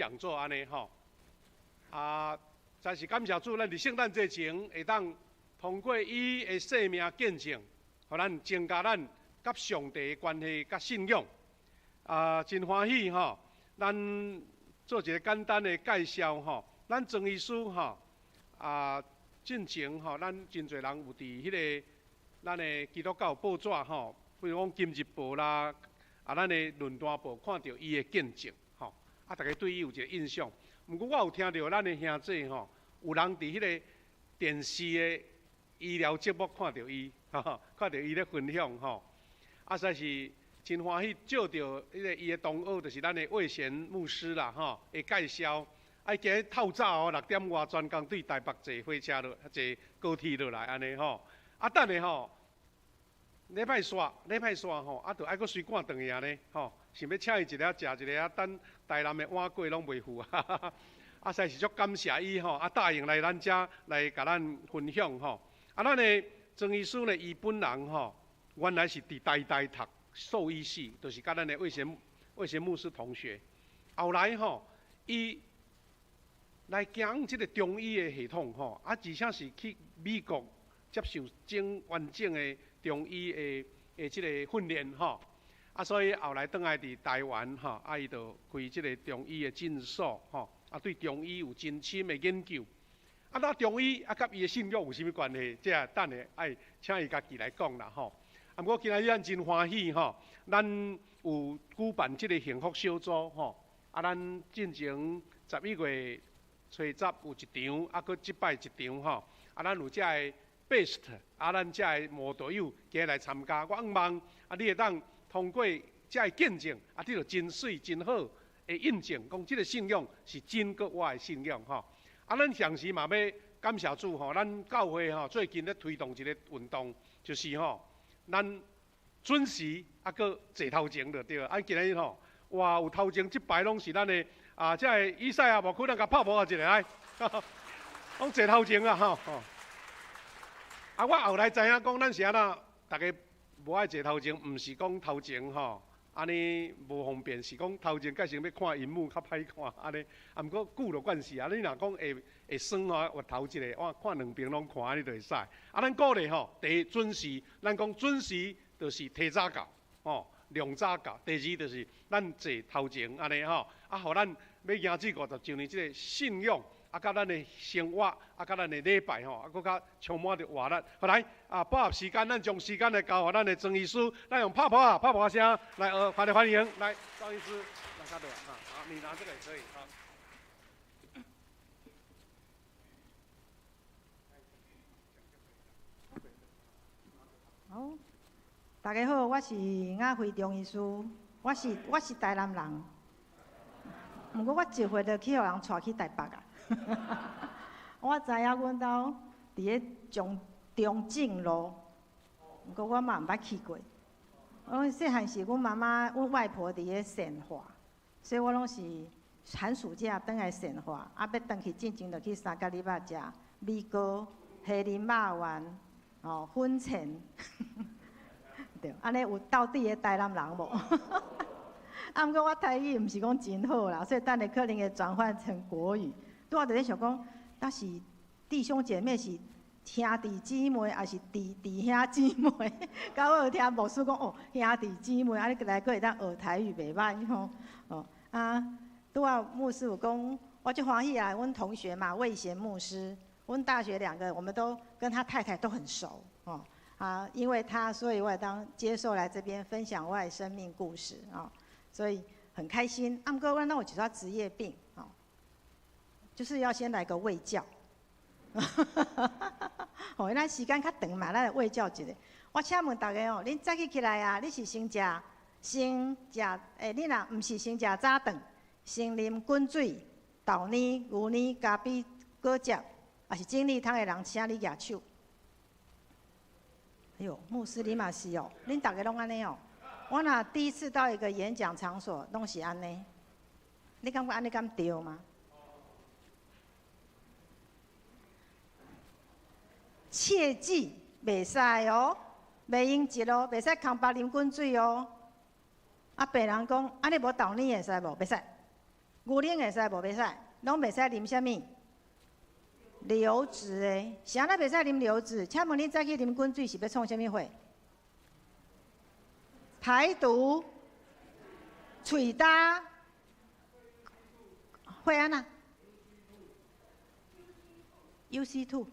讲座安尼吼。真是感谢主，咱伫圣诞节前会当通过伊的生命见证，互咱增加咱甲上帝的关系甲信仰。真欢喜吼，咱做一个简单的介绍吼。咱庄医师吼，进前吼，咱真侪人有伫迄个咱的基督教报纸吼，比如讲《今日报》啦，咱的《论坛报》看到伊的见证吼，大家对伊有一个印象。毋过我有听到咱的兄弟吼，有人伫迄个电视的医疗节目看到伊，看到伊咧分享吼，实在是真欢喜，照到迄个伊的同学，就是咱的魏贤牧师啦吼的介绍。今日透早哦，6点外专工对台北坐火车落，坐高铁落来安尼吼。等下吼，礼拜煞吼，就爱搁随赶转去安尼吼。想要请伊一个食一个等台南的碗粿拢袂赴实在是足感谢伊吼，答应来咱遮来甲咱分享吼。咱的庄医师呢，伊本人吼，原来是伫台读兽医系，就是甲咱的魏贤牧师同学。后来吼，伊来行即个中医的系统吼，而且是去美国接受完整的中医的即个训练吼。所以后来倒来伫台湾吼，伊就开即个中医的诊所吼，对中医有真深的研究。那中医甲伊的信仰有啥物关系？即等下爱请伊家己来讲啦吼。不过今仔日咱真欢喜吼，咱有举办即个幸福小组吼，咱进前11月初10有一场，搁即摆一场吼，咱有遮个 best， 咱遮个模特友加来参加。我希望你会当通过遮个见证，你就真水真好的印证，讲即个信仰是真个我的信仰吼。咱同时嘛要感谢主吼，咱教会吼最近咧推动一个运动，就是吼咱准时搁坐头前就对。今日吼，哇有头前即排拢是咱的遮个以赛亚无可能甲拍无一个来，拢坐头前啊吼。我后来知影讲，咱是安那，大家无爱坐头前，毋是讲头前吼，安尼无方便，是讲头前，改成要看荧幕较歹看安尼。毋过久了惯势你若讲会酸啊，或头一个，我看两边拢看安尼就会使。咱鼓励吼，第一准时，咱讲准时就是提早到，量早到。第二就是咱坐头前安尼吼，互咱要行这个，就像你这个信仰。甲咱的生活，甲咱的礼拜吼，搁较充满着活力。好来，把握时间，咱将时间来交互咱的庄医师，咱用拍拍声来欢迎，来庄医师，来卡对好，你拿这个也可以好，大家好，我是雅慧庄医师，我是台南人，不过我一岁就去互人带去台北啊。我知影阮兜伫咧中正路，不过我嘛毋捌去过。我细汉时，阮妈妈、阮外婆伫咧善化，所以我拢是寒暑假转来善化，要转去进前就去三甲里仔食米糕、虾仁肉丸、粉钱，对，安尼有到底的台南人无？毋过我台语毋是讲真好啦，所以等下可能会转换成国语。拄仔就咧想讲，那是弟兄姐妹是兄弟姊妹，还是弟兄姊妹？到我有听牧师讲兄弟姊妹，你来个会当学台语袂歹吼。拄仔牧师有讲，我就欢喜啊！阮同学嘛，魏贤牧师，阮大学2个，我们都跟他太太都很熟因为他，所以我也当接受来这边分享我的生命故事所以很开心。毋过我有一寡职业病就是要先来个卫教，咱时间较长嘛，咱来卫教一下。我请问大家恁早起来啊，你是先食，你若毋是先食早顿，先啉滚水、豆奶、牛奶、咖啡、果汁，还是精力汤的人请你举手？哎呦，牧师你嘛是恁大家拢安尼我若第一次到一个演讲场所，拢是安尼，你感觉安尼敢对吗？切记袂使袂用急袂使空白啉滚水病人讲安尼无豆奶会使无？袂使，牛奶会使无袂使，拢袂使啉啥物？流质的，啥那袂使啉流质？请问你早起啉滚水是要创啥物货？排毒、喙焦、会安那 ？UC2。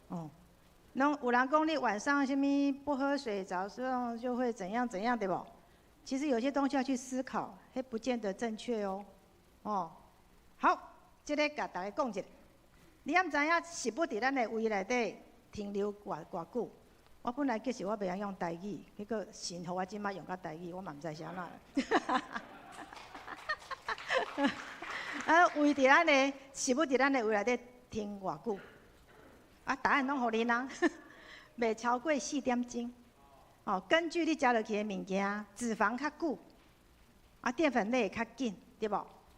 哦，拢有人讲你晚上什么不喝水，早上就会怎样怎样，对不？其实有些东西要去思考，还不见得正确哦。哦，好，这个甲大家讲一下，你敢知影食物伫咱的胃内底停留偌久？我本来其实我袂晓用台语，结果神互我即摆用到台语，我嘛毋知是安怎。胃伫咱的食物伫咱的胃内底停偌久？啊，答案拢互恁啊，袂超过4点钟。哦，根据你食落去的物件，脂肪较久，啊，淀粉类较紧，对无？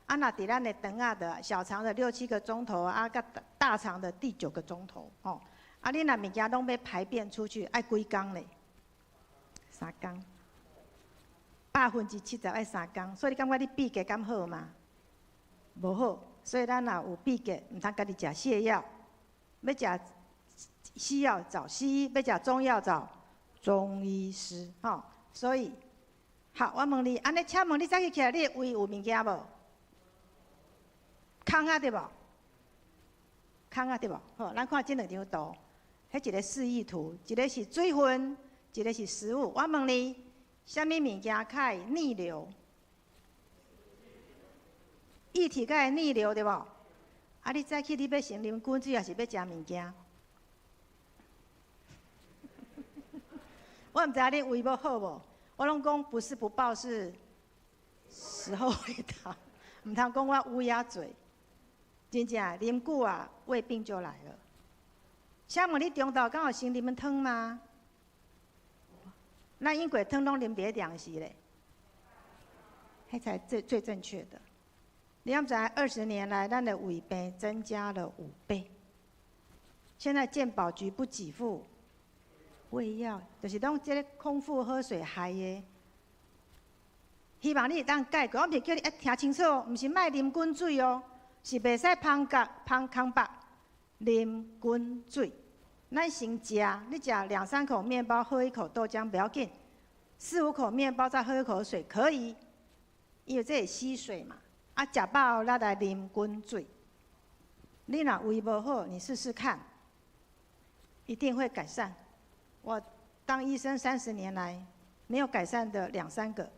啊，那伫咱的肠啊的小肠的6、7个钟头，啊，甲大肠的第9个钟头，哦。啊，你若物件拢要排便出去，爱几工咧？3工，70%爱3工，所以你感觉你闭结敢好吗？无好，所以咱若有闭结，毋通家己食泻药，要食西药找西医，要食中药找中医师，吼。所以，好，我问你，安尼，请问你早起起来，你的胃有物件无？空啊，对无？空啊，对无？好，咱看这2张图。迄一个示意图，一个是水分，一个是食物。我问你，什么物件较会逆流？液体较会逆流对无？啊，你早起你要先啉滚水，还是要食物件？我毋知影你胃要好无？我拢讲不是不报，是时候未到。毋通讲我乌鸦嘴，真正啉久啊，胃病就来了。请问你中昼敢有先啉汤吗？咱因过汤拢啉别凉时咧，迄才最正确的。你要知20年来，咱的胃病增加了5倍。现在健保局不给付胃药，就是拢这个空腹喝水害的。希望你会当解决，我毋是叫你听清楚哦，毋是卖啉滚水哦，是袂使芳空白啉滚水。咱先食，你食2、3口面包，喝1口豆浆不要紧，4、5口面包再喝1口水可以，因为这会吸水嘛。啊，食饱后咱来啉滚水。你若胃无好，你试试看，一定会改善。我当医生30年来，没有改善的2、3个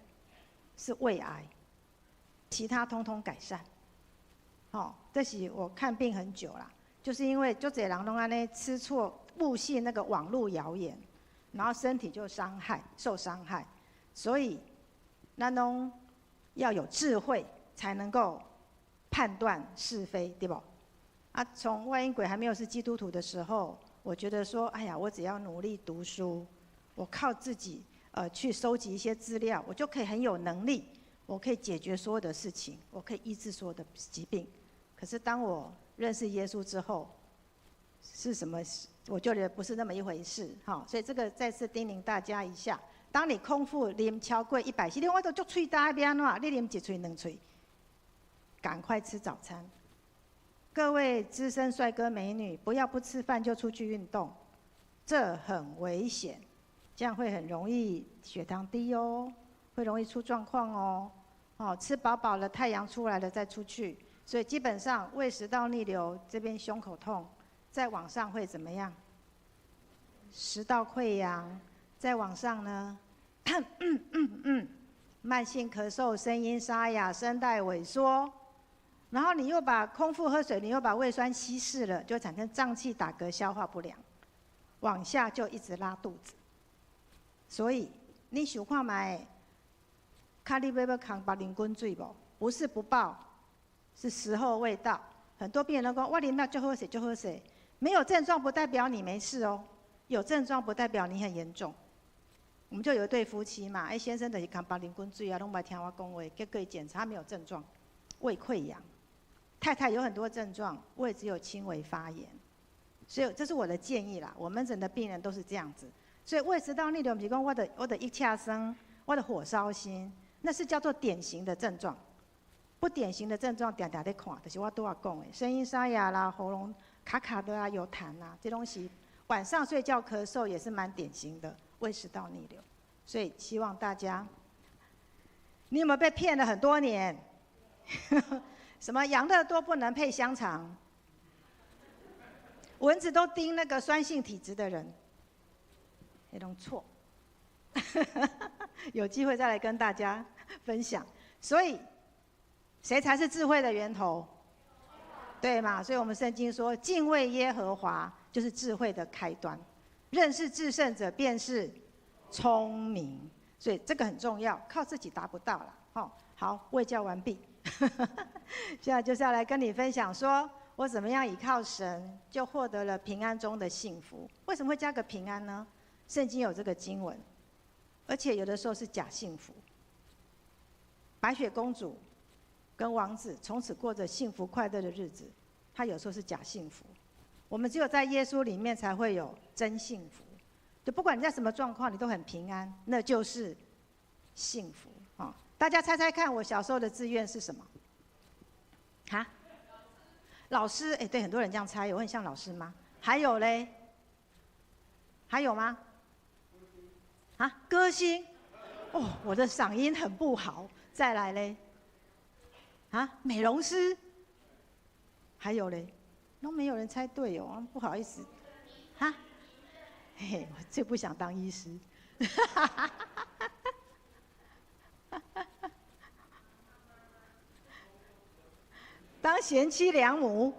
是胃癌，其他通通改善。哦，这是我看病很久啦，就是因为就这人拢安尼吃错。误信那个网络谣言，然后身体就受伤害，所以咱拢要有智慧，才能够判断是非，对不？啊，从外因鬼还没有是基督徒的时候，我觉得说，哎呀，我只要努力读书，我靠自己去收集一些资料，我就可以很有能力，我可以解决所有的事情，我可以医治所有的疾病。可是当我认识耶稣之后，是什么？我就觉得不是那么一回事，哈，所以这个再次叮咛大家一下：当你空腹啉超过100 cc， 我都足喙焦要安怎？你啉1喙2喙，赶快吃早餐。各位资深帅哥美女，不要不吃饭就出去运动，这很危险，这样会很容易血糖低哦，会容易出状况哦。哦，吃饱饱了，太阳出来了再出去，所以基本上胃食道逆流，这边胸口痛。再往上会怎么样？食道溃疡，再往上呢？慢性咳嗽、声音沙哑、声带萎缩，然后你又把空腹喝水，你又把胃酸稀释了，就产生胀气、打嗝、消化不良，往下就一直拉肚子。所以你想看卖，卡你要扛把啉滚水不？不是不报，是时候未到。很多病人都讲我啉了就喝水就喝水。没有症状不代表你没事哦，有症状不代表你很严重。我们就有一对夫妻嘛，先生就是扛把啉滚水啊，拢不听我讲话，结果一检查没有症状，胃溃疡。太太有很多症状，胃只有轻微发炎。所以这是我的建议啦，我门诊的病人都是这样子。所以胃食道逆流不是讲我的一恰生，我的火烧心，那是叫做典型的症状。不典型的症状，常常在看，就是我拄仔讲的，声音沙哑啦，喉咙卡卡的啊，有痰啊，这东西晚上睡觉咳嗽也是蛮典型的胃食道逆流。所以希望大家，你有没有被骗了很多年？什么养乐多不能配香肠？蚊子都叮那个酸性体质的人，那种错。有机会再来跟大家分享。所以，谁才是智慧的源头？对嘛？所以我们圣经说，敬畏耶和华就是智慧的开端，认识至圣者便是聪明。所以这个很重要，靠自己达不到了。好，卫教完毕。现在就是要来跟你分享说，我怎么样依靠神，就获得了平安中的幸福。为什么会加个平安呢？圣经有这个经文，而且有的时候是假幸福。白雪公主跟王子从此过着幸福快乐的日子，他有时候是假幸福。我们只有在耶稣里面才会有真幸福。就不管你在什么状况，你都很平安，那就是幸福啊！大家猜猜看，我小时候的志愿是什么？哈？老师？哎，对，很多人这样猜，我很像老师吗？还有嘞？还有吗？啊，歌星？哦，我的嗓音很不好。再来嘞？啊，美容师？还有嘞？都没有人猜对哦，不好意思。哈？嘿嘿，我最不想当医师。当贤妻良母，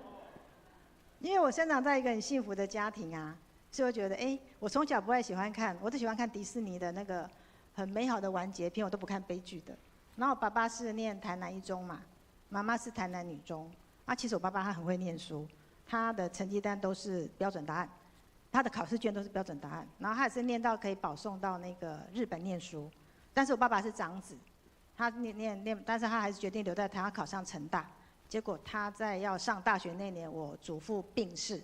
因为我生长在一个很幸福的家庭啊，所以我觉得，我从小不太喜欢看，我都喜欢看迪士尼的那个很美好的完结篇，我都不看悲剧的。然后我爸爸是念台南一中嘛，妈妈是台南女中。其实我爸爸他很会念书，他的成绩单都是标准答案，他的考试卷都是标准答案。然后他也是念到可以保送到那个日本念书。但是我爸爸是长子，他念，但是他还是决定留在台湾考上成大。结果他在要上大学那年，我祖父病逝。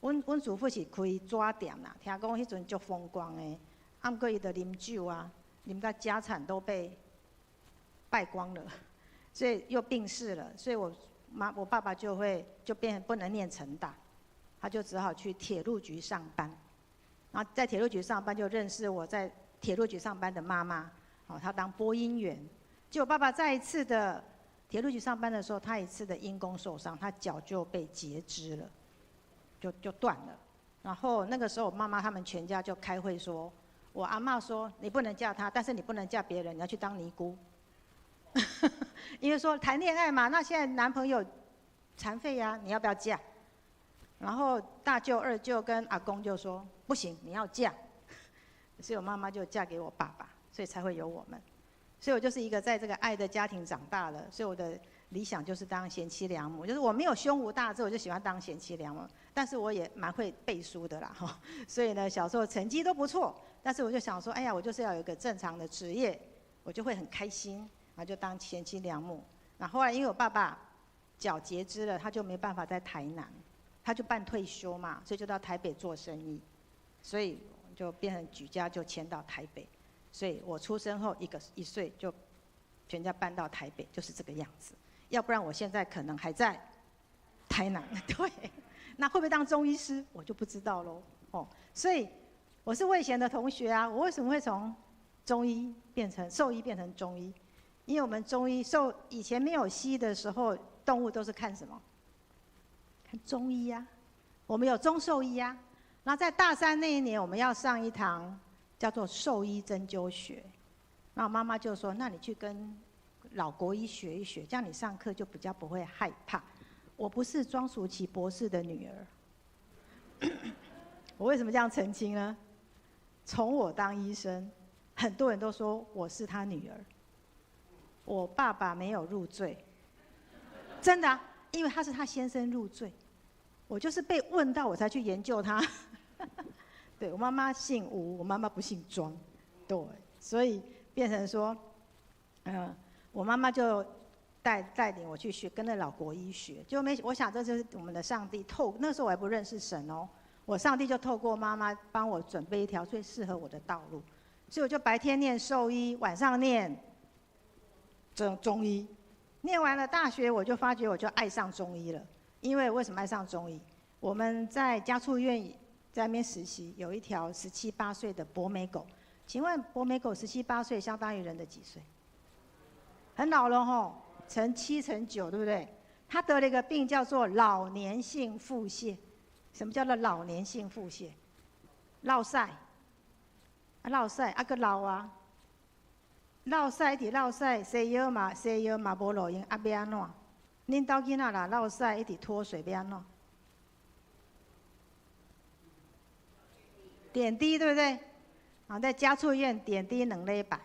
阮祖父是开纸店啦，听讲迄阵足风光的，不过伊就啉酒啊，啉到家产都被败光了，所以又病逝了。所以我爸爸就变不能念成大，他就只好去铁路局上班。然后在铁路局上班就认识我在铁路局上班的妈妈，她当播音员。结果爸爸在一次的铁路局上班的时候，他一次的因公受伤，他脚就被截肢了，就断了。然后那个时候，我妈妈他们全家就开会说，我阿嬷说你不能嫁他，但是你不能嫁别人，你要去当尼姑。因为说谈恋爱嘛，那现在男朋友残废呀，你要不要嫁？然后大舅、二舅跟阿公就说不行，你要嫁。所以我妈妈就嫁给我爸爸，所以才会有我们。所以我就是一个在这个爱的家庭长大了，所以我的理想就是当贤妻良母，就是我没有胸无大志，我就喜欢当贤妻良母，但是我也蛮会背书的啦，所以呢，小时候成绩都不错，但是我就想说，哎呀，我就是要有一个正常的职业，我就会很开心，然后就当贤妻良母。那后来因为我爸爸脚截肢了，他就没办法在台南，他就办退休嘛，所以就到台北做生意，所以就变成举家就迁到台北。所以我出生后1岁就全家搬到台北，就是这个样子。要不然我现在可能还在台南。对，那会不会当中医师我就不知道喽。所以我是魏贤的同学啊，我为什么会从中医变成兽医变成中医？因为我们中医以前没有西医的时候，动物都是看什么？看中医啊，我们有中兽医啊。然后在大三那一年，我们要上一堂叫做兽医针灸学，那我妈妈就说：“那你去跟老国医学一学，这样你上课就比较不会害怕。”我不是庄淑琪博士的女儿。我为什么这样澄清呢？从我当医生，很多人都说我是他女儿。我爸爸没有入罪，真的因为他是他先生入罪，我就是被问到我才去研究他。对，我妈妈姓吴，我妈妈不姓庄，对，所以变成说，我妈妈就带领我去学，跟着老国医学，就我想这就是我们的上帝那时候我还不认识神哦，我上帝就透过妈妈帮我准备一条最适合我的道路，所以我就白天念兽医，晚上念中医。念完了大学，我就发觉我就爱上中医了。因为为什么爱上中医？我们在家畜医院在那边实习，有一条17、8岁的博美狗。请问博美狗17、8岁相当于人的几岁？很老了吼，乘7乘9，对不对？它得了一个病叫做老年性腹泻。什么叫做老年性腹泻？落屎，落屎个老啊，落屎一直落屎，西药嘛无路用，要安怎？恁兜囡仔啦落屎一直脱水，要安怎？点滴对不对？啊，在家畜医院点滴2礼拜，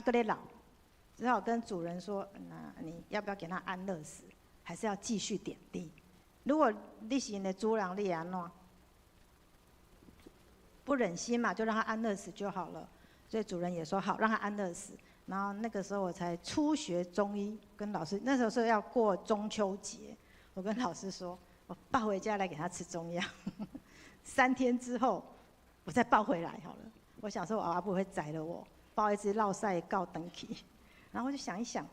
搁咧老，只好跟主人说，那你要不要给他安乐死，还是要继续点滴？如果你是你的主人，你会安怎？不忍心嘛，就让他安乐死就好了。所以主人也说好，让他安乐死。然后那个时候我才初学中医，跟老师那时候是要过中秋节，我跟老师说，我抱回家来给他吃中药。3天之后，我再抱回来好了。我想说我阿布会宰了我，抱一只落屎告登去。然后我就想一想，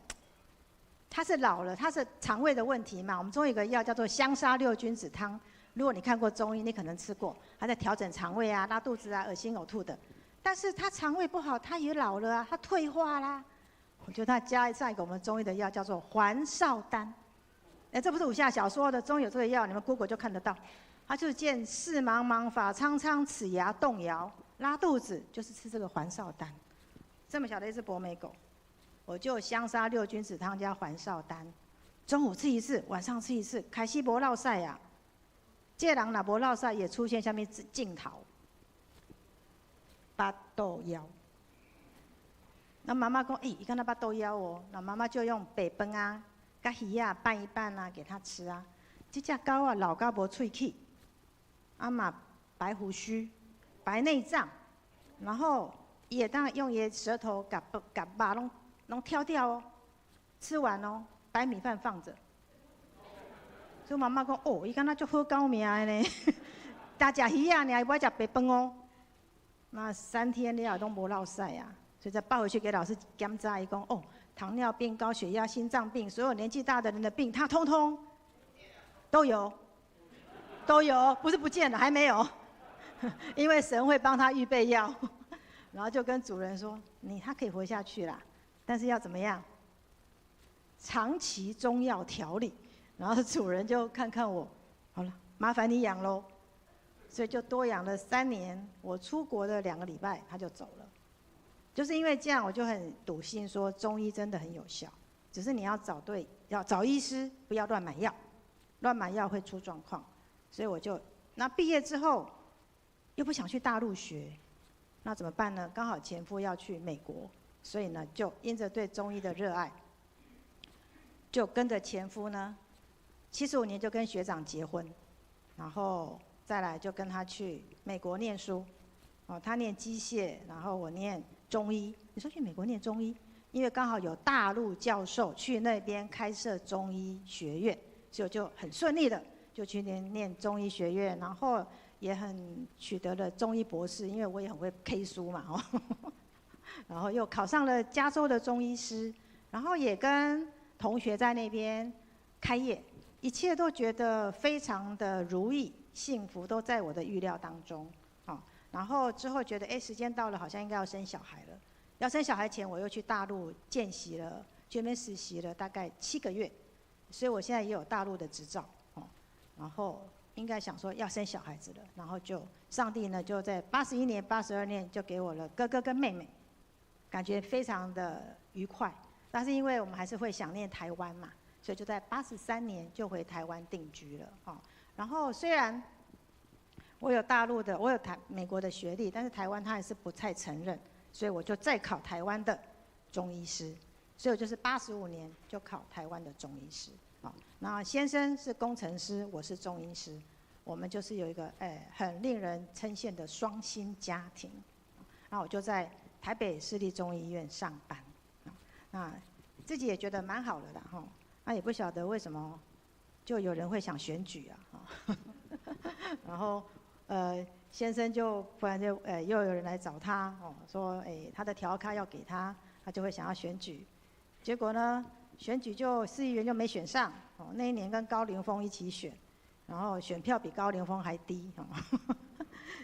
他是老了，他是肠胃的问题嘛。我们中医有个药叫做香砂6君子汤，如果你看过中医，你可能吃过，他在调整肠胃啊、拉肚子啊、恶心呕吐的。但是他肠胃不好，他也老了啊，他退化啦。我就他加上一个我们中医的药叫做还少丹，这不是武侠小说的，中医有这个药，你们 Google 就看得到。它就是见视茫茫、法苍苍、齿牙动摇，拉肚子就是吃这个还少丹。这么小的一只博美狗，我就香砂6君子汤加还少丹，中午吃一次，晚上吃一次，开始无落屎啊。这人若无落屎，也出现下面镜头。巴肚枵，那妈妈讲，伊敢若巴肚枵哦，那妈妈就用白饭啊、甲鱼啊拌一拌啊，给它吃啊。这只狗啊，老到无喙齿，啊嘛白胡须、白内脏，然后也当然用伊舌头甲肉拢挑掉哦，吃完哦，白米饭放着。所以妈妈讲，伊敢若足好狗命的呢，单食鱼啊，尔，不爱食白饭哦。那3天了都无落屎啊，所以再抱回去给老师检查，伊讲糖尿病、高血压、心脏病，所有年纪大的人的病，他通通都有，不是不见了，还没有，因为神会帮他预备药，然后就跟主人说，他可以活下去啦，但是要怎么样？长期中药调理，然后主人就看看我，好了，麻烦你养喽。所以就多养了3年，我出国的2个礼拜，他就走了。就是因为这样，我就很笃信说中医真的很有效，只是你要找医师，不要乱买药，乱买药会出状况。所以我就那毕业之后，又不想去大陆学，那怎么办呢？刚好前夫要去美国，所以呢，就因着对中医的热爱，就跟着前夫呢，75年就跟学长结婚，然后再来就跟他去美国念书，他念机械，然后我念中医。你说去美国念中医，因为刚好有大陆教授去那边开设中医学院，所以我就很顺利的就去念中医学院，然后也很取得了中医博士，因为我也很会 K 书嘛，然后又考上了加州的中医师，然后也跟同学在那边开业，一切都觉得非常的如意。幸福都在我的预料当中，然后之后觉得时间到了，好像应该要生小孩了。要生小孩前，我又去大陆见习了，去那边实习了大概7个月，所以我现在也有大陆的执照，然后应该想说要生小孩子了，然后就上帝呢就在81年、82年就给我了哥哥跟妹妹，感觉非常的愉快。但是因为我们还是会想念台湾嘛，所以就在83年就回台湾定居了，然后虽然我有美国的学历，但是台湾他还是不太承认，所以我就再考台湾的中医师，所以我就是85年就考台湾的中医师。那先生是工程师，我是中医师，我们就是有一个很令人称羡的双薪家庭。那我就在台北市立中医院上班，那自己也觉得蛮好的啦，那也不晓得为什么。就有人会想选举啊，然后先生就不然就又有人来找他说他的条咖要给他，他就会想要选举，结果呢，选举就市议员就没选上，哦，那一年跟高凌风一起选，然后选票比高凌风还低，哦，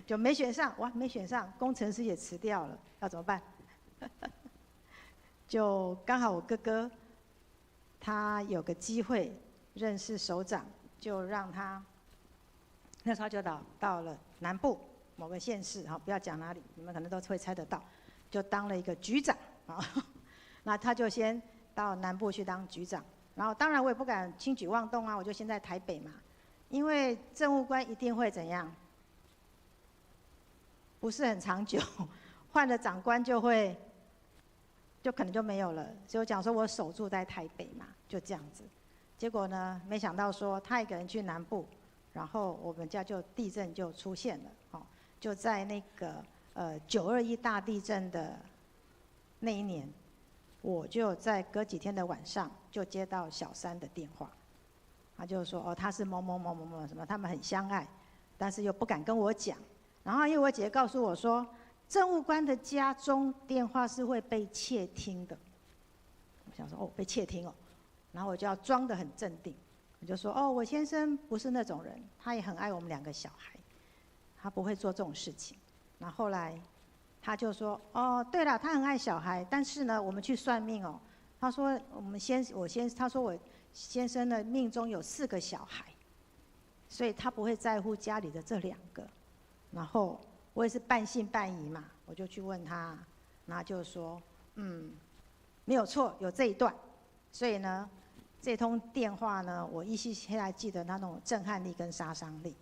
就没选上。哇，没选上，工程师也辞掉了，要怎么办？就刚好我哥哥，他有个机会认识首长，就让他，那时候就到了南部某个县市，哈，不要讲哪里，你们可能都会猜得到，就当了一个局长，啊，那他就先到南部去当局长，然后当然我也不敢轻举妄动啊，我就先在台北嘛，因为政务官一定会怎样，不是很长久，换了长官就可能就没有了，所以我讲说我守住在台北嘛，就这样子。结果呢，没想到说他一个人去南部，然后我们家就地震就出现了，哦，就在那个921大地震的那一年，我就在隔几天的晚上就接到小三的电话，他就说哦他是某某某某某什么，他们很相爱，但是又不敢跟我讲。然后因为我姐告诉我说，政务官的家中电话是会被窃听的。我想说哦被窃听哦，然后我就要装得很镇定，我就说哦我先生不是那种人，他也很爱我们2个小孩，他不会做这种事情。然后后来他就说哦对了，他很爱小孩，但是呢我们去算命哦，他说他说我先生的命中有4个小孩，所以他不会在乎家里的这2个。然后我也是半信半疑嘛，我就去问他，然后就说没有错，有这一段。所以呢，这通电话呢，我依稀现在记得他那种震撼力跟杀伤力。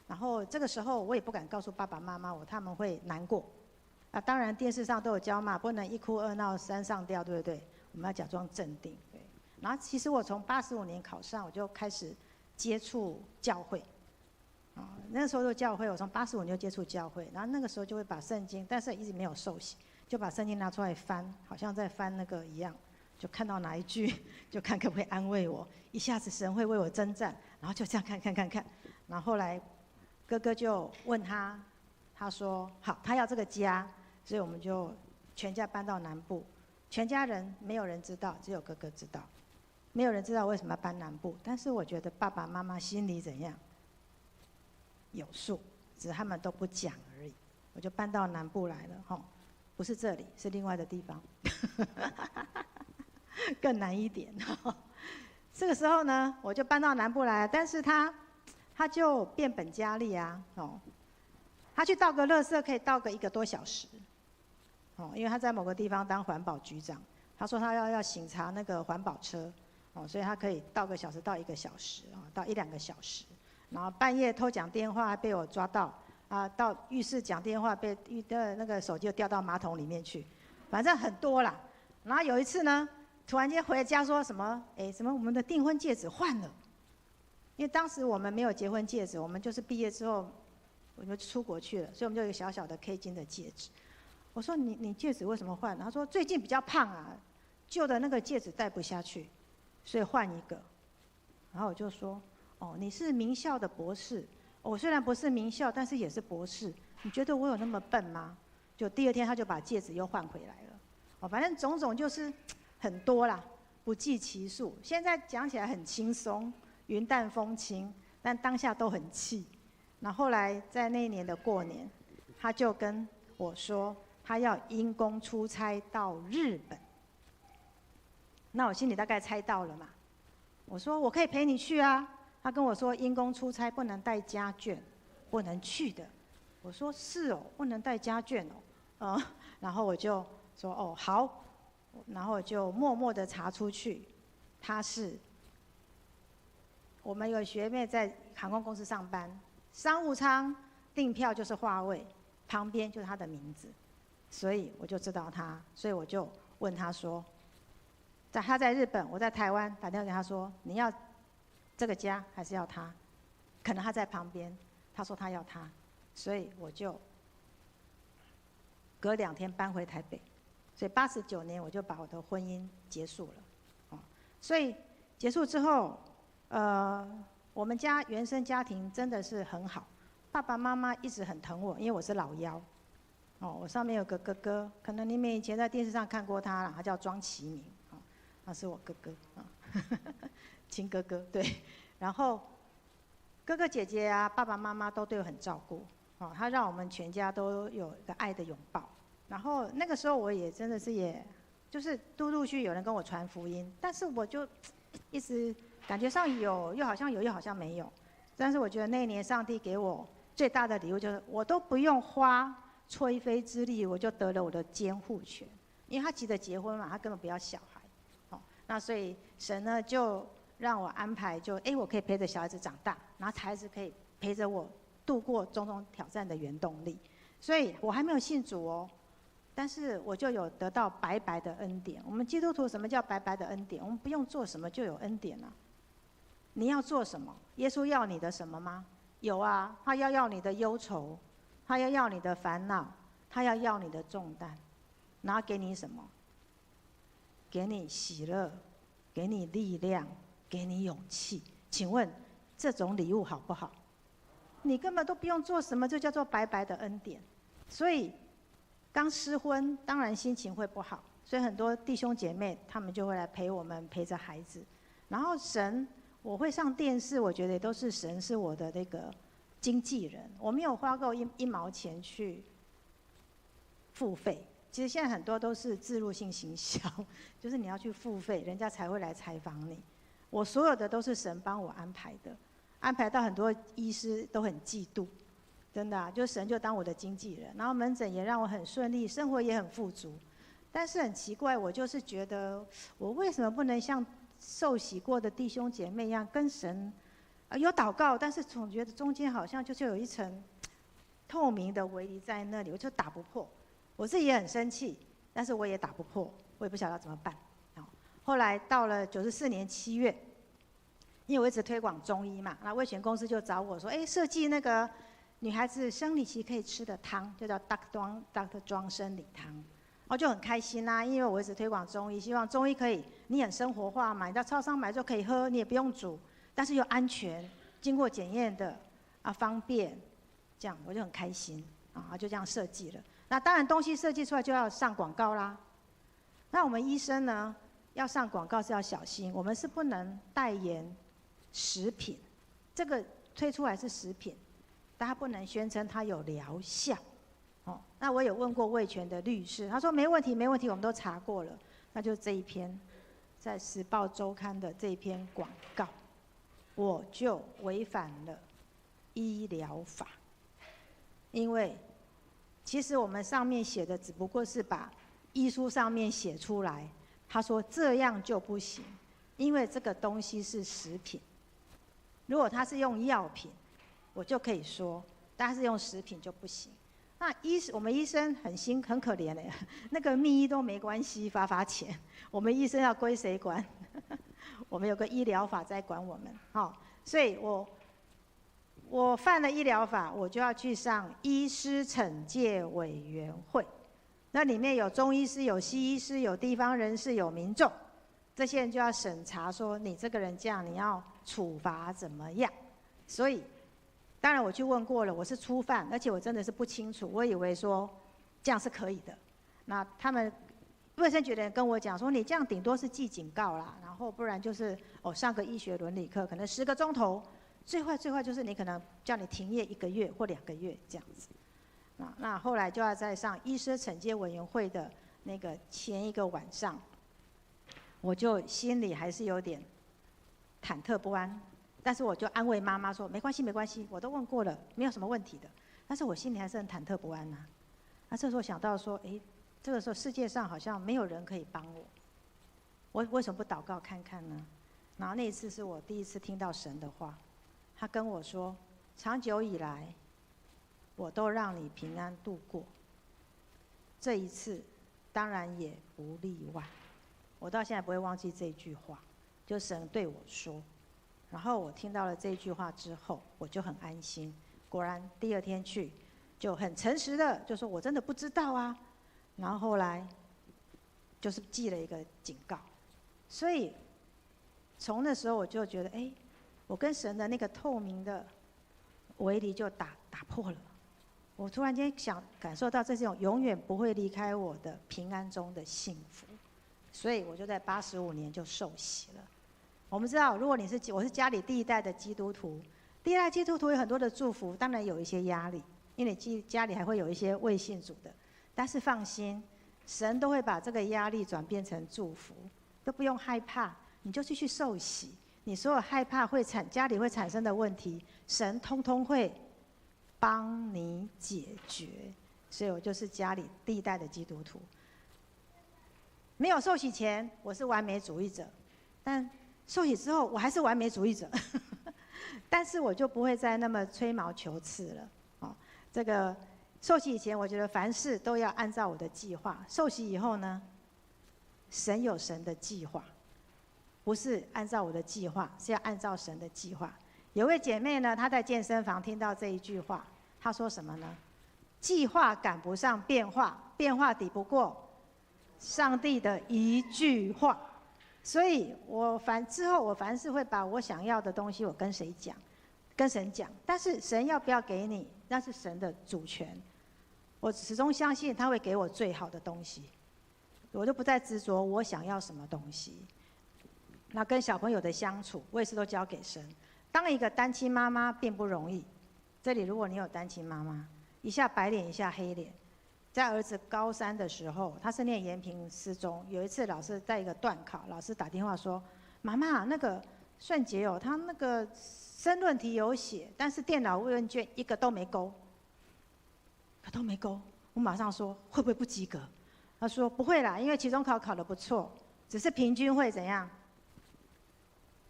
然后这个时候我也不敢告诉爸爸妈妈，他们会难过。啊，当然电视上都有教嘛，不能一哭二闹三上吊，对不对？我们要假装镇定，对。然后其实我从85年考上，我就开始接触教会。那时候的教会，我从85年就接触教会，然后那个时候就会把圣经，但是一直没有受洗，就把圣经拿出来翻，好像在翻那个一样，就看到哪一句，就看可不可以安慰我，一下子神会为我征战，然后就这样看，然后后来哥哥就问他，他说好，他要这个家，所以我们就全家搬到南部，全家人没有人知道，只有哥哥知道，没有人知道为什么要搬南部，但是我觉得爸爸妈妈心里怎样？有数，只是他们都不讲而已。我就搬到南部来了，吼，不是这里，是另外的地方，更难一点。这个时候呢，我就搬到南部来了，但是他就变本加厉啊，哦，他去倒个垃圾可以倒个1个多小时，哦，因为他在某个地方当环保局长，他说他要审查那个环保车，哦，所以他可以倒个小时到1个小时，啊，到1、2个小时。然后半夜偷讲电话被我抓到，啊，到浴室讲电话被那个手机就掉到马桶里面去，反正很多啦。然后有一次呢，突然间回家说什么，什么我们的订婚戒指换了，因为当时我们没有结婚戒指，我们就是毕业之后我们出国去了，所以我们就有一个小小的 K 金的戒指。我说你戒指为什么换？他说最近比较胖啊，旧的那个戒指戴不下去，所以换一个。然后我就说。哦，你是名校的博士，我虽然不是名校，但是也是博士。你觉得我有那么笨吗？就第2天他就把戒指又换回来了。哦，反正种种就是很多啦，不计其数。现在讲起来很轻松，云淡风轻，但当下都很气。那后来在那一年的过年，他就跟我说，他要因公出差到日本。那我心里大概猜到了嘛。我说我可以陪你去啊。他跟我说，因公出差不能带家眷，不能去的。我说是哦，不能带家眷哦，然后我就说哦好，然后就默默地查出去，我们有学妹在航空公司上班，商务舱订票就是话位，旁边就是她的名字，所以我就知道她，所以我就问她说，他在日本，我在台湾，打电话给他说，你要这个家还是要他？可能他在旁边，他说他要他，所以我就隔2天搬回台北，所以89年我就把我的婚姻结束了，哦，所以结束之后，我们家原生家庭真的是很好，爸爸妈妈一直很疼我，因为我是老幺，哦，我上面有个哥哥，可能你们以前在电视上看过他啦，他叫庄启明，哦，他是我哥哥啊，亲哥哥对。然后哥哥姐姐啊，爸爸妈妈都对我很照顾，哦，他让我们全家都有一个爱的拥抱。然后那个时候我也真的是就是陆陆续有人跟我传福音，但是我就一直感觉上有，又好像有，又好像没有。但是我觉得那一年上帝给我最大的礼物就是，我都不用花吹灰之力，我就得了我的监护权，因为他急着结婚嘛，他根本不要小孩，哦，那所以神呢就让我安排我可以陪着小孩子长大，然后孩子可以陪着我度过种种挑战的原动力。所以我还没有信主哦，但是我就有得到白白的恩典。我们基督徒什么叫白白的恩典？我们不用做什么就有恩典了。你要做什么？耶稣要你的什么吗？有啊，他要你的忧愁，他要你的烦恼，他要你的重担，然后给你什么？给你喜乐，给你力量，给你勇气。请问这种礼物好不好？你根本都不用做什么，就叫做白白的恩典。所以刚失婚，当然心情会不好，所以很多弟兄姐妹他们就会来陪我们，陪着孩子。然后神，我会上电视，我觉得都是神是我的那个经纪人，我没有花够一毛钱去付费。其实现在很多都是置入性行销，就是你要去付费，人家才会来采访你。我所有的都是神帮我安排的，安排到很多医师都很嫉妒，真的啊，就神就当我的经纪人，然后门诊也让我很顺利，生活也很富足。但是很奇怪，我就是觉得，我为什么不能像受洗过的弟兄姐妹一样，跟神有祷告，但是总觉得中间好像就有一层透明的围篱在那里，我就打不破。我自己也很生气，但是我也打不破，我也不晓得要怎么办。后来到了94年7月，因为我一直推广中医嘛，那味全公司就找我说，设计那个女孩子生理期可以吃的汤，就叫 Dr. 庄生理汤。我就很开心啦，因为我一直推广中医，希望中医可以你很生活化嘛，你到超商买就可以喝，你也不用煮，但是又安全，经过检验的啊，方便，这样我就很开心啊，就这样设计了。那当然东西设计出来就要上广告啦。那我们医生呢，要上广告是要小心，我们是不能代言食品，这个推出来是食品，但它不能宣称它有疗效。哦，那我有问过味全的律师，他说没问题，没问题，我们都查过了。那就这一篇，在《时报周刊》的这一篇广告，我就违反了医疗法，因为其实我们上面写的只不过是把医书上面写出来，他说这样就不行，因为这个东西是食品。如果他是用药品，我就可以说，但是用食品就不行。那我们医生很可怜嘞，那个密医都没关系，罚钱，我们医生要归谁管？我们有个医疗法在管我们，所以我犯了医疗法，我就要去上医师惩戒委员会。那里面有中医师、有西医师、有地方人士、有民众，这些人就要审查说你这个人这样，你要处罚怎么样？所以，当然我去问过了，我是初犯，而且我真的是不清楚，我以为说这样是可以的。那他们卫生局的人跟我讲说，你这样顶多是记警告啦，然后不然就是上个医学伦理课，可能10个钟头。最坏就是你可能叫你停业1个月或2个月这样子，那后来就要再上医师惩戒委员会的那个前一个晚上，我就心里还是有点忐忑不安，但是我就安慰妈妈说没关系没关系，我都问过了，没有什么问题的，但是我心里还是很忐忑不安呐。那这时候想到说，这个时候世界上好像没有人可以帮我为什么不祷告看看呢？然后那一次是我第一次听到神的话。他跟我说，长久以来，我都让你平安度过。这一次，当然也不例外。我到现在不会忘记这句话，就神对我说。然后我听到了这句话之后，我就很安心。果然第2天去，就很诚实的就说我真的不知道啊。然后后来，就是记了一个警告。所以，从那时候我就觉得，我跟神的那个透明的围篱就打破了。我突然间感受到这种永远不会离开我的平安中的幸福。所以我就在85年就受洗了。我们知道，如果我是家里第一代的基督徒，第一代基督徒有很多的祝福，当然有一些压力，因为你家里还会有一些未信主的。但是放心，神都会把这个压力转变成祝福，都不用害怕，你就去受洗。你所有害怕家里会产生的问题，神通通会帮你解决。所以我就是家里第一代的基督徒。没有受洗前，我是完美主义者，但受洗之后，我还是完美主义者。但是我就不会再那么吹毛求疵了。哦，这个受洗以前，我觉得凡事都要按照我的计划；受洗以后呢，神有神的计划，不是按照我的计划，是要按照神的计划。有位姐妹呢，她在健身房听到这一句话，她说什么呢？计划赶不上变化，变化抵不过上帝的一句话。所以之后我凡事会把我想要的东西，我跟神讲。但是神要不要给你，那是神的主权。我始终相信他会给我最好的东西，我就不再执着我想要什么东西。那跟小朋友的相处，我也是都交给神。当一个单亲妈妈并不容易。这里如果你有单亲妈妈，一下白脸一下黑脸。在儿子高3的时候，他是念延平私中。有一次老师在一个段考，老师打电话说：“妈妈，那个顺杰哦，他那个申论题有写，但是电脑问卷一个都没勾，我马上说会不会不及格？他说不会啦，因为期中考考得不错，只是平均会怎样？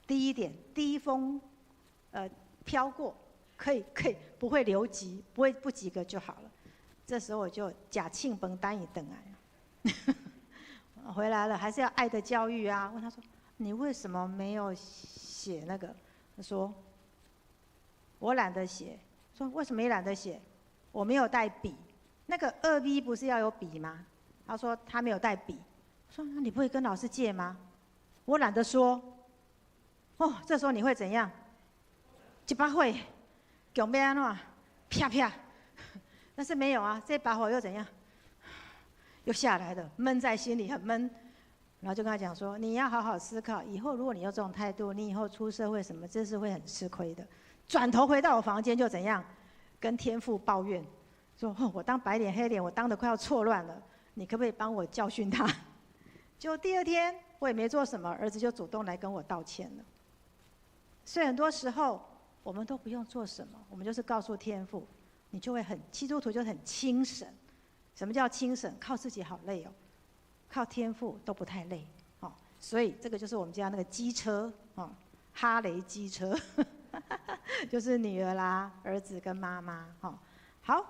低一点，低风，飘过，可以，不会留级，不及格就好了。这时候我就假庆崩单一等来，回来了还是要爱的教育啊。问他说：“你为什么没有写那个？”他说：“我懒得写。”说：“为什么你懒得写？”我没有带笔。那个2B 不是要有笔吗？他说他没有带笔。说：“那你不会跟老师借吗？”我懒得说。哦，这时候你会怎样？一把火，强要安怎？啪啪。但是没有啊，这把火又怎样？又下来了，闷在心里很闷。然后就跟他讲说：“你要好好思考，以后如果你有这种态度，你以后出社会什么，这是会很吃亏的。”转头回到我房间就怎样？跟天父抱怨说：“哦，我当白脸黑脸，我当得快要错乱了，你可不可以帮我教训他？”就第2天我也没做什么，儿子就主动来跟我道歉了。所以很多时候我们都不用做什么，我们就是告诉天父。你就会基督徒就很轻省。什么叫轻省？靠自己好累哦，靠天父都不太累哦。所以这个就是我们家那个机车哦，哈雷机车，就是女儿啦、儿子跟妈妈哦。好，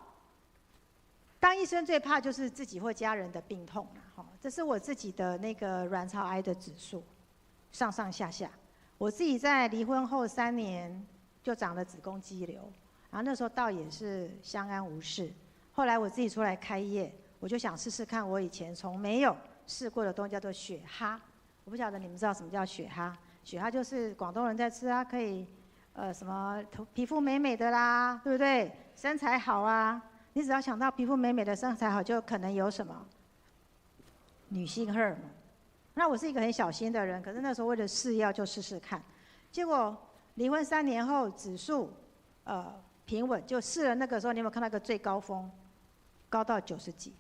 当医生最怕就是自己或家人的病痛啦。哦，这是我自己的那个卵巢癌的指数，上上下下。我自己在离婚后3年就长了子宫肌瘤。然后那时候倒也是相安无事。后来我自己出来开业，我就想试试看我以前从没有试过的东西，叫做雪蛤。我不晓得你们知道什么叫雪蛤？雪蛤就是广东人在吃啊，可以什么皮肤美美的啦，对不对？身材好啊，你只要想到皮肤美美的身材好，就可能有什么女性荷尔蒙。那我是一个很小心的人，可是那时候为了试药就试试看，结果离婚3年后指数平稳，就试了那个时候，你有没有看到一个最高峰，高到90几？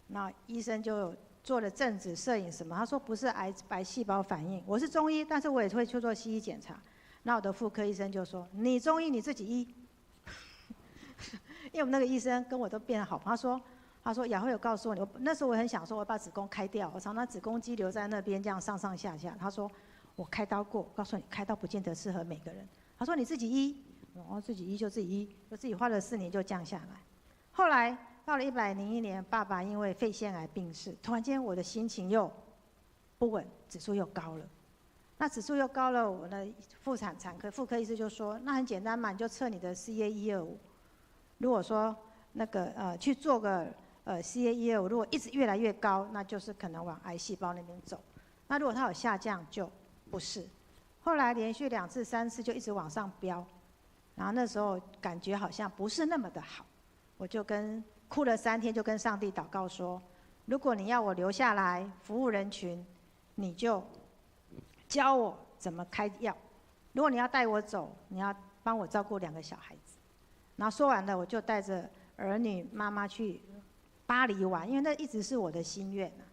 那医生就做了正子摄影什么，他说不是白细胞反应。我是中医，但是我也会去做西医检查。那我的妇科医生就说：“你中医你自己医。”因为我们那个医生跟我都变得好朋友，他说雅慧有告诉我，那时候我很想说我把子宫开掉，我常常子宫肌瘤在那边这样上上下下。他说我开刀过，告诉你开刀不见得适合每个人。他说你自己医。我自己医就自己医，我自己花了4年就降下来。后来到了101年，爸爸因为肺腺癌病逝，突然间我的心情又不稳，指数又高了。那指数又高了，我的妇科医师就说：“那很简单嘛，你就测你的 CA125。如果说那个去做个CA125，如果一直越来越高，那就是可能往癌细胞那边走。那如果它有下降，就不是。后来连续2次、3次就一直往上飙。”然后那时候感觉好像不是那么的好，我就哭了3天，就跟上帝祷告说：“如果你要我留下来服务人群，你就教我怎么开药；如果你要带我走，你要帮我照顾2个小孩子。然后说完了，我就带着儿女妈妈去巴黎玩，因为那一直是我的心愿啊。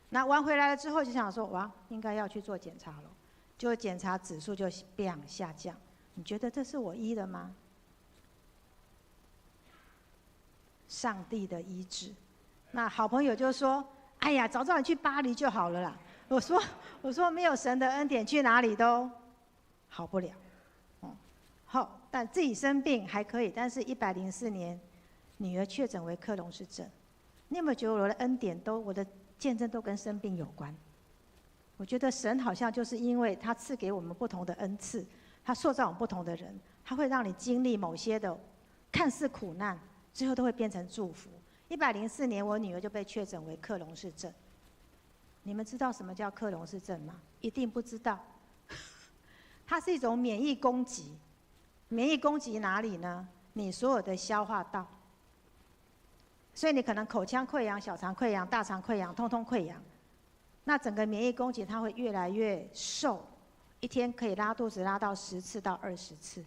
那玩回来了之后，就想说，哇，应该要去做检查了。就检查指数就砰下降。你觉得这是我医的吗？上帝的医治。那好朋友就说：“哎呀，早知道你去巴黎就好了啦。”我说没有神的恩典，去哪里都好不了。好，但自己生病还可以，但是104年，女儿确诊为克隆氏症。你有没有觉得我的恩典我的见证都跟生病有关？我觉得神好像就是因为他赐给我们不同的恩赐，他塑造我们不同的人，他会让你经历某些的看似苦难，最后都会变成祝福。104年，我女儿就被确诊为克隆氏症。你们知道什么叫克隆氏症吗？一定不知道。它是一种免疫攻击。免疫攻击哪里呢？你所有的消化道。所以你可能口腔溃疡、小肠溃疡、大肠溃疡，通通溃疡。那整个免疫攻击，它会越来越瘦，一天可以拉肚子拉到10次到20次。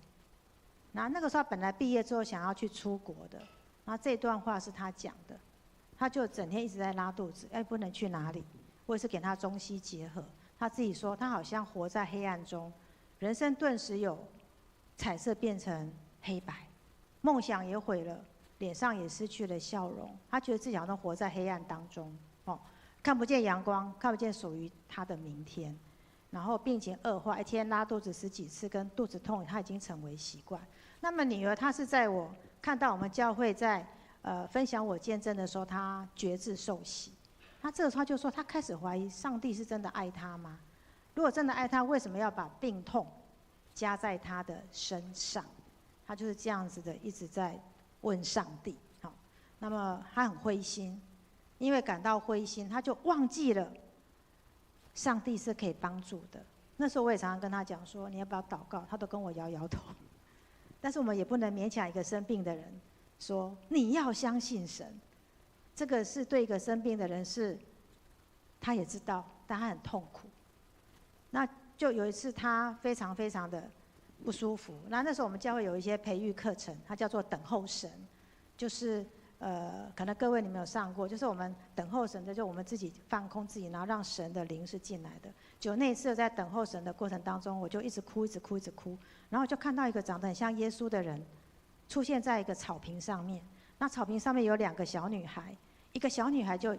那个时候本来毕业之后想要去出国的，然后这段话是他讲的，他就整天一直在拉肚子，不能去哪里。我也是给他中西结合，他自己说他好像活在黑暗中，人生顿时有彩色变成黑白，梦想也毁了，脸上也失去了笑容。他觉得自己好像活在黑暗当中，看不见阳光，看不见属于他的明天。然后病情恶化，一天拉肚子10几次，跟肚子痛，他已经成为习惯。那么女儿她是在我看到我们教会在分享我见证的时候，她决志受洗。她这个时候就说，她开始怀疑上帝是真的爱她吗？如果真的爱她，为什么要把病痛加在她的身上？她就是这样子的，一直在问上帝。好，那么她很灰心，因为感到灰心，她就忘记了上帝是可以帮助的。那时候我也常常跟她讲说，你要不要祷告？她都跟我摇摇头。但是我们也不能勉强一个生病的人说你要相信神。这个是对一个生病的人是，他也知道，但他很痛苦。那就有一次他非常非常的不舒服。那时候我们教会有一些培育课程，它叫做等候神，就是可能各位你们有上过，就是我们等候神的，就我们自己放空自己，然后让神的灵是进来的。就那一次在等候神的过程当中，我就一直哭，一直哭，一直哭。然后就看到一个长得很像耶稣的人出现在一个草坪上面。那草坪上面有2个小女孩，一个小女孩就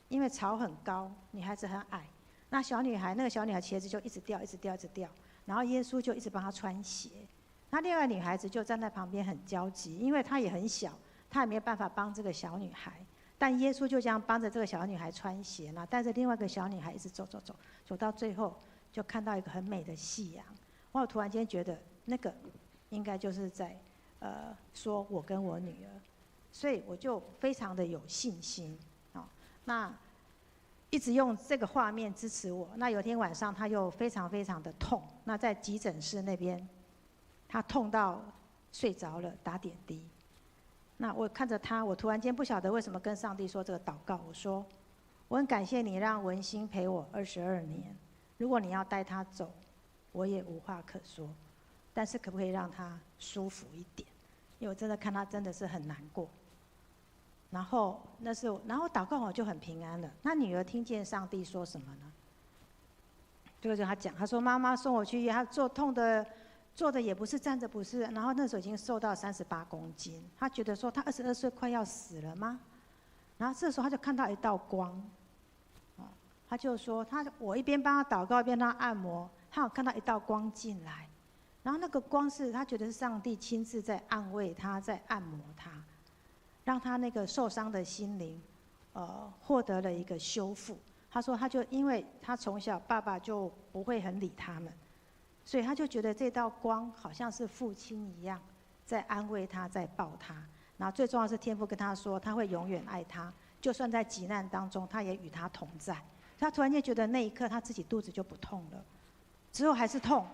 因为草很高，女孩子很矮，那个小女孩鞋子就一直掉，一直掉，一直掉。然后耶稣就一直帮她穿鞋。那另外女孩子就站在旁边很焦急，因为她也很小，她也没有办法帮这个小女孩。但耶稣就这样帮着这个小女孩穿鞋，然后带着另外一个小女孩一直走走走，走到最后就看到一个很美的夕阳。我突然间觉得那个应该就是在说我跟我女儿，所以我就非常的有信心。那一直用这个画面支持我。那有天晚上他又非常非常的痛，那在急诊室那边，他痛到睡着了，打点滴。那我看着他，我突然间不晓得为什么跟上帝说这个祷告。我说，我很感谢你让文心陪我22年，如果你要带他走，我也无话可说。但是可不可以让他舒服一点？因为我真的看他真的是很难过。然后祷告完我就很平安了。那女儿听见上帝说什么呢？就是他讲，他说妈妈送我去医院，他坐的也不是，站着不是，然后那时候已经瘦到38公斤。他觉得说他22岁快要死了吗？然后这时候他就看到一道光，他就说我一边帮他祷告一边让他按摩，他有看到一道光进来，然后那个光是他觉得是上帝亲自在安慰他，在按摩他，让他那个受伤的心灵获得了一个修复。他说他就因为他从小爸爸就不会很理他们，所以他就觉得这道光好像是父亲一样在安慰他，在抱他。然后最重要的是天父跟他说他会永远爱他，就算在急难当中他也与他同在。他突然间觉得那一刻他自己肚子就不痛了，之后还是痛，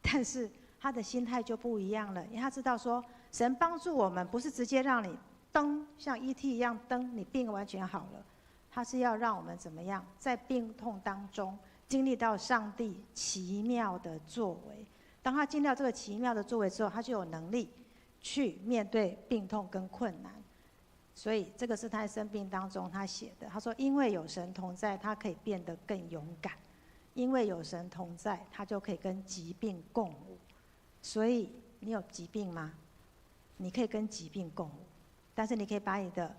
但是他的心态就不一样了，因为他知道说神帮助我们不是直接让你登像 ET 一样登，你病完全好了。他是要让我们怎么样，在病痛当中经历到上帝奇妙的作为。当他经历到这个奇妙的作为之后，他就有能力去面对病痛跟困难。所以这个是他在生病当中他写的。他说：“因为有神同在，他可以变得更勇敢；因为有神同在，他就可以跟疾病共舞。”所以你有疾病吗？你可以跟疾病共舞，但是你可以把你的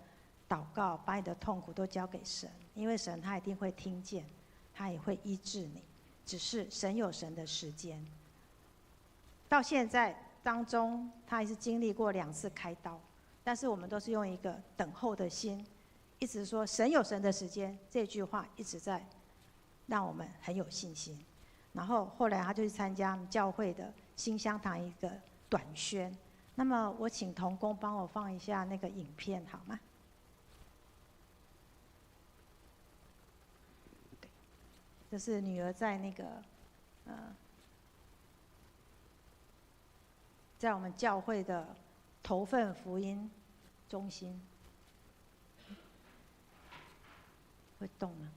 祷告、把你的痛苦都交给神，因为神他一定会听见，他也会医治你。只是神有神的时间。到现在当中，他还是经历过2次开刀，但是我们都是用一个等候的心，一直说神有神的时间，这句话一直在让我们很有信心。然后后来他就去参加教会的新香堂一个短宣。那么我请同工帮我放一下那个影片好吗？对，这是女儿在那个在我们教会的头份福音中心。会动吗？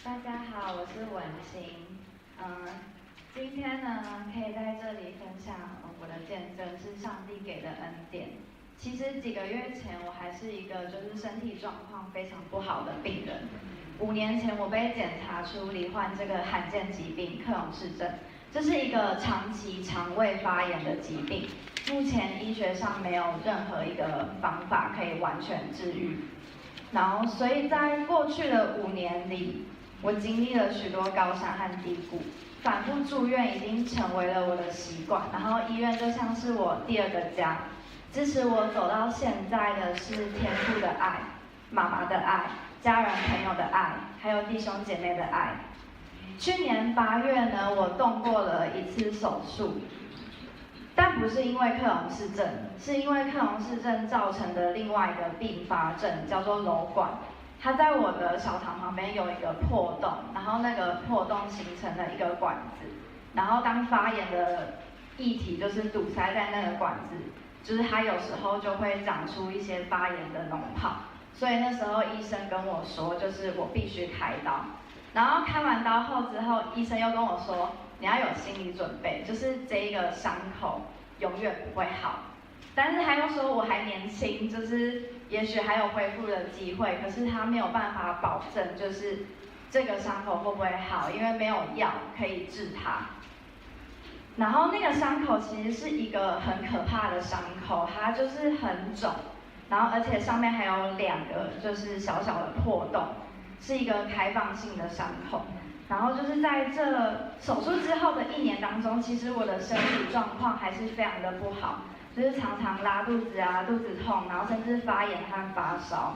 大家好，我是文心。今天呢，可以在这里分享我的见证，是上帝给的恩典。其实几个月前，我还是一个就是身体状况非常不好的病人。5年前，我被检查出罹患这个罕见疾病克隆氏症，这是一个长期肠胃发炎的疾病。目前医学上没有任何一个方法可以完全治愈。然后，所以在过去的5年里，我经历了许多高山和低谷。反复住院已经成为了我的习惯，然后医院就像是我第2个家。支持我走到现在的是天父的爱、妈妈的爱、家人朋友的爱，还有弟兄姐妹的爱。去年8月呢，我动过了1次手术，但不是因为克隆氏症，是因为克隆氏症造成的另外一个并发症，叫做瘘管。它在我的小肠旁边有一个破洞，然后那个破洞形成了一个管子，然后当发炎的液体就是堵塞在那个管子，就是它有时候就会长出一些发炎的脓泡，所以那时候医生跟我说，就是我必须开刀。然后开完刀后之后，医生又跟我说，你要有心理准备，就是这一个伤口永远不会好。但是他又说我还年轻，就是也许还有恢复的机会，可是他没有办法保证就是这个伤口会不会好，因为没有药可以治它。然后那个伤口其实是一个很可怕的伤口，它就是很肿，然后而且上面还有2个就是小小的破洞，是一个开放性的伤口。然后就是在这手术之后的1年当中，其实我的身体状况还是非常的不好。就是常常拉肚子啊，肚子痛，然后甚至发炎和发烧，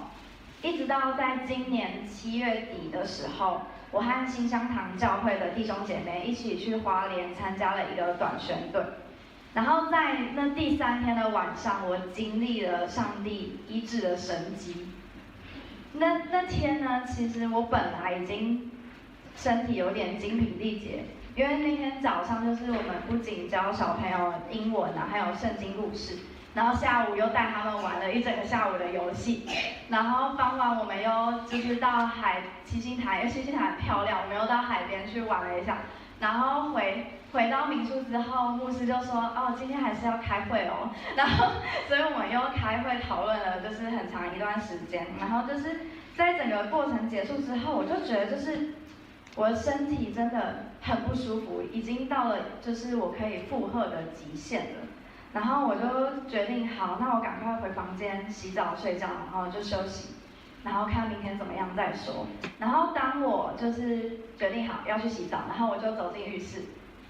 一直到在今年7月底的时候，我和新香堂教会的弟兄姐妹一起去花莲参加了一个短宣队，然后在那第3天的晚上，我经历了上帝医治的神迹。那天呢，其实我本来已经身体有点精疲力竭。因为那天早上就是我们不仅教小朋友英文啊，还有圣经故事，然后下午又带他们玩了一整个下午的游戏，然后傍晚我们又就是到七星台，因为七星台很漂亮，我们又到海边去玩了一下，然后回到民宿之后，牧师就说哦，今天还是要开会哦，然后所以我们又开会讨论了就是很长一段时间，然后就是在整个过程结束之后，我就觉得就是我的身体真的很不舒服，已经到了就是我可以负荷的极限了。然后我就决定好，那我赶快回房间洗澡睡觉，然后就休息，然后看明天怎么样再说。然后当我就是决定好要去洗澡，然后我就走进浴室，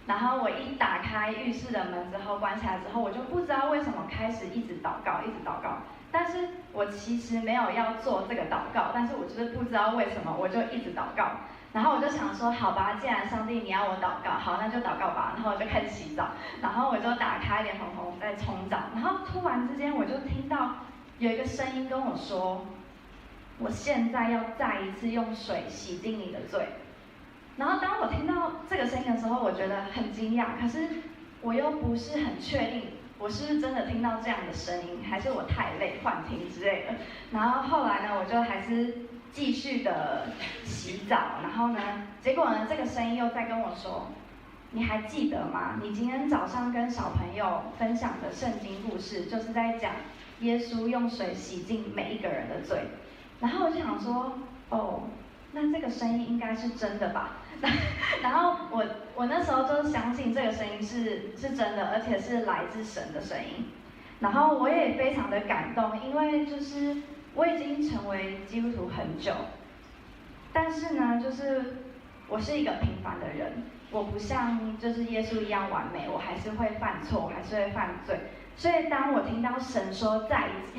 然后我一打开浴室的门之后，关起来之后，我就不知道为什么开始一直祷告，一直祷告。但是我其实没有要做这个祷告，但是我就是不知道为什么，我就一直祷告。然后我就想说，好吧，既然上帝你要我祷告，好，那就祷告吧。然后我就开始洗澡，然后我就打开莲蓬头在冲澡，然后突然之间我就听到有一个声音跟我说，我现在要再一次用水洗净你的罪。然后当我听到这个声音的时候，我觉得很惊讶，可是我又不是很确定我是不是真的听到这样的声音，还是我太累幻听之类的？然后后来呢，我就还是继续的洗澡，然后呢，结果呢，这个声音又在跟我说，你还记得吗？你今天早上跟小朋友分享的圣经故事，就是在讲耶稣用水洗净每一个人的罪。然后我就想说，哦，那这个声音应该是真的吧？然后我那时候就相信这个声音是真的，而且是来自神的声音。然后我也非常的感动，因为就是我已经成为基督徒很久，但是呢，就是我是一个平凡的人，我不像就是耶稣一样完美，我还是会犯错，我还是会犯罪。所以当我听到神说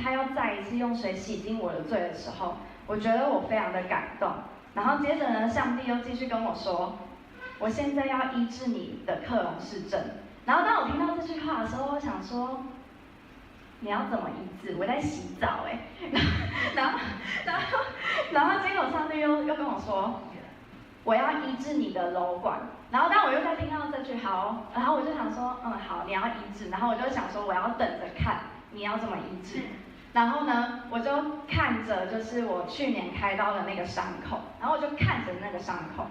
他要再一次用水洗净我的罪的时候，我觉得我非常的感动。然后接着呢，上帝又继续跟我说，我现在要医治你的克隆氏症。然后当我听到这句话的时候，我想说，你要怎么医治？我在洗澡哎，然后结果上帝又跟我说，我要医治你的瘘管。然后当我又在听到这句好，然后我就想说，好，你要医治。然后我就想说，我要等着看你要怎么医治。然后呢，我就看着就是我去年开刀的那个伤口，然后我就看着那个伤口，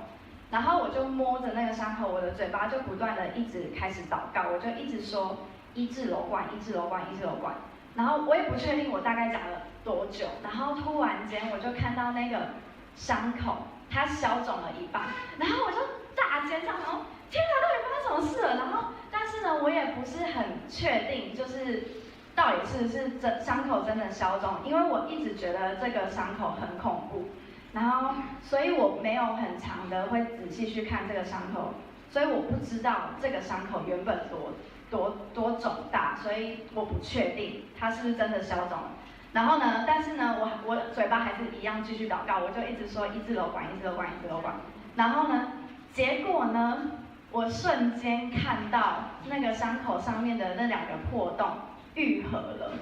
然后我就摸着那个伤口，我的嘴巴就不断的一直开始祷告，我就一直说医治瘘管，医治瘘管，医治瘘管。然后我也不确定我大概讲了多久，然后突然间我就看到那个伤口它消肿了一半，然后我就大尖叫，然后天哪，到底发生什么事了？然后但是呢，我也不是很确定，就是到底是不是伤口真的消肿，因为我一直觉得这个伤口很恐怖，然后所以我没有很长的会仔细去看这个伤口，所以我不知道这个伤口原本多肿大，所以我不确定它是不是真的消肿了。然后呢，但是呢，我嘴巴还是一样继续祷告，我就一直说医治瘘管，医治瘘管，医治瘘管。然后呢，结果呢，我瞬间看到那个伤口上面的那2个破洞愈合了，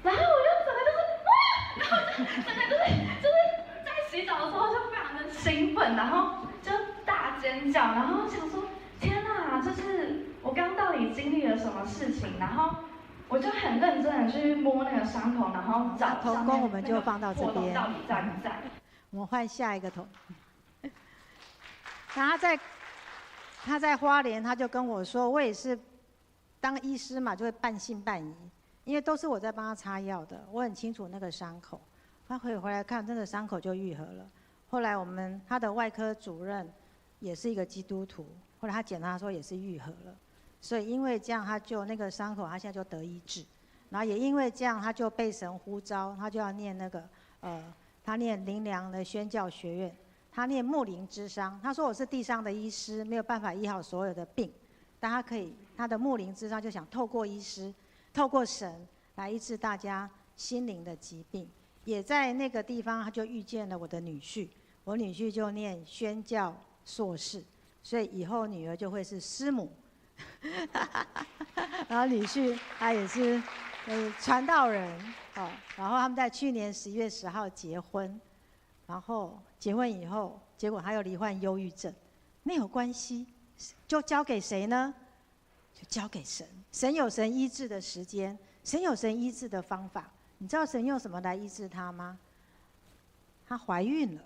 然后我就整个就是哇，然后就整个就是在洗澡的时候就非常的兴奋，然后就大尖叫，然后想说天哪，就是我刚到底经历了什么事情？然后我就很认真的去摸那个伤口，然后找上面那个破洞到底在不在。我们换下一个头。然后他在花莲，他就跟我说，我也是当医师嘛，就会半信半疑，因为都是我在帮他擦药的，我很清楚那个伤口。他回来看，真的伤口就愈合了。后来他的外科主任也是一个基督徒，后来他检查说也是愈合了。所以因为这样，他就那个伤口，他现在就得医治。然后也因为这样，他就被神呼召，他就要念那个他念灵粮的宣教学院，他念牧灵之商。他说我是地上的医师，没有办法医好所有的病，但他可以，他的牧灵之商就想透过医师，透过神来医治大家心灵的疾病。也在那个地方，他就遇见了我的女婿，我女婿就念宣教硕士，所以以后女儿就会是师母。然后女婿他也是传道人哦，然后他们在去年11月10号结婚，然后结婚以后，结果他又罹患忧郁症，没有关系，就交给谁呢？就交给神，神有神医治的时间，神有神医治的方法。你知道神用什么来医治他吗？她怀孕了，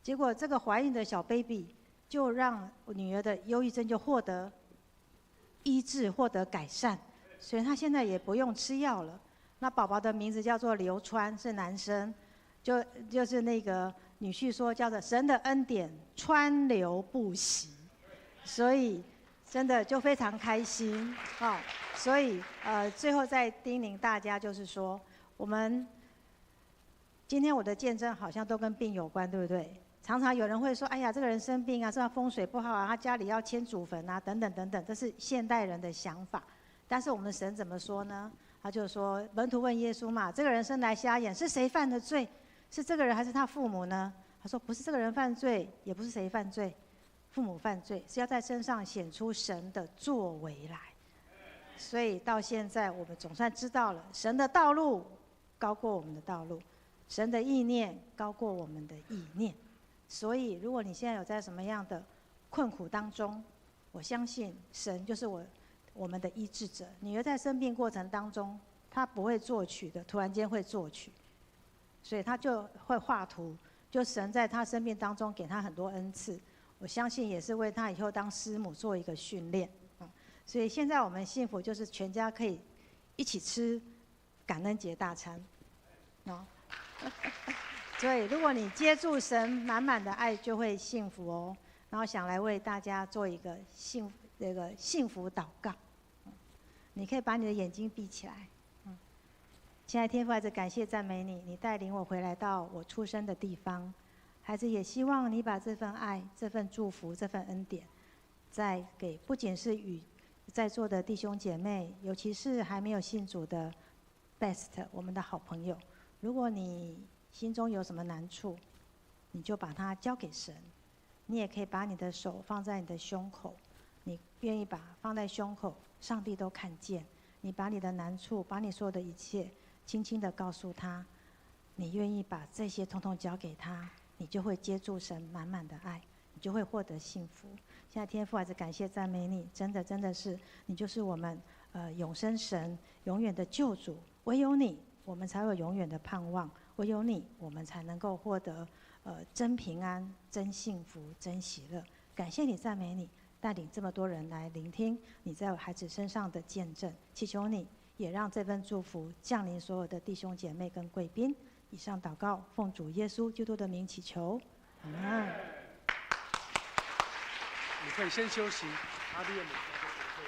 结果这个怀孕的小 baby 就让我女儿的忧郁症就获得医治，获得改善，所以她现在也不用吃药了。那宝宝的名字叫做刘川，是男生，就是那个女婿说叫做神的恩典川流不息，所以真的就非常开心哦。所以最后再叮咛大家，就是说我们今天我的见证好像都跟病有关，对不对？常常有人会说，哎呀，这个人生病啊，是他风水不好啊，他家里要迁祖坟啊，等等等等，这是现代人的想法。但是我们的神怎么说呢？他就说，门徒问耶稣嘛，这个人生来瞎眼，是谁犯的罪？是这个人还是他父母呢？他说，不是这个人犯罪，也不是谁犯罪，父母犯罪，是要在身上显出神的作为来。所以到现在，我们总算知道了，神的道路高过我们的道路，神的意念高过我们的意念。所以，如果你现在有在什么样的困苦当中，我相信神就是我我们的医治者。女儿在生病过程当中，她不会作曲的，突然间会作曲，所以她就会画图。就神在她生病当中给她很多恩赐，我相信也是为她以后当师母做一个训练。所以现在我们幸福就是全家可以一起吃感恩节大餐，所以如果你接住神满满的爱，就会幸福哦。然后想来为大家做一个幸福祷告，你可以把你的眼睛闭起来。亲爱的天父孩子，感谢赞美你，你带领我回来到我出生的地方。孩子也希望你把这份爱、这份祝福、这份恩典，再给不仅是与在座的弟兄姐妹，尤其是还没有信主的 Best 我们的好朋友。如果你心中有什么难处，你就把它交给神。你也可以把你的手放在你的胸口，你愿意把放在胸口，上帝都看见。你把你的难处，把你所有的一切，轻轻地告诉他。你愿意把这些统统交给他，你就会接住神满满的爱，你就会获得幸福。现在天父孩子，感谢赞美你，真的是你就是我们永生神永远的救主。唯有你，我们才有永远的盼望；唯有你，我们才能够获得真平安、真幸福、真喜乐。感谢你，赞美你，带领这么多人来聆听你在我孩子身上的见证。祈求你也让这份祝福降临所有的弟兄姐妹跟贵宾。以上祷告，奉主耶稣基督的名祈求，阿们。你可以先休息，阿利亚。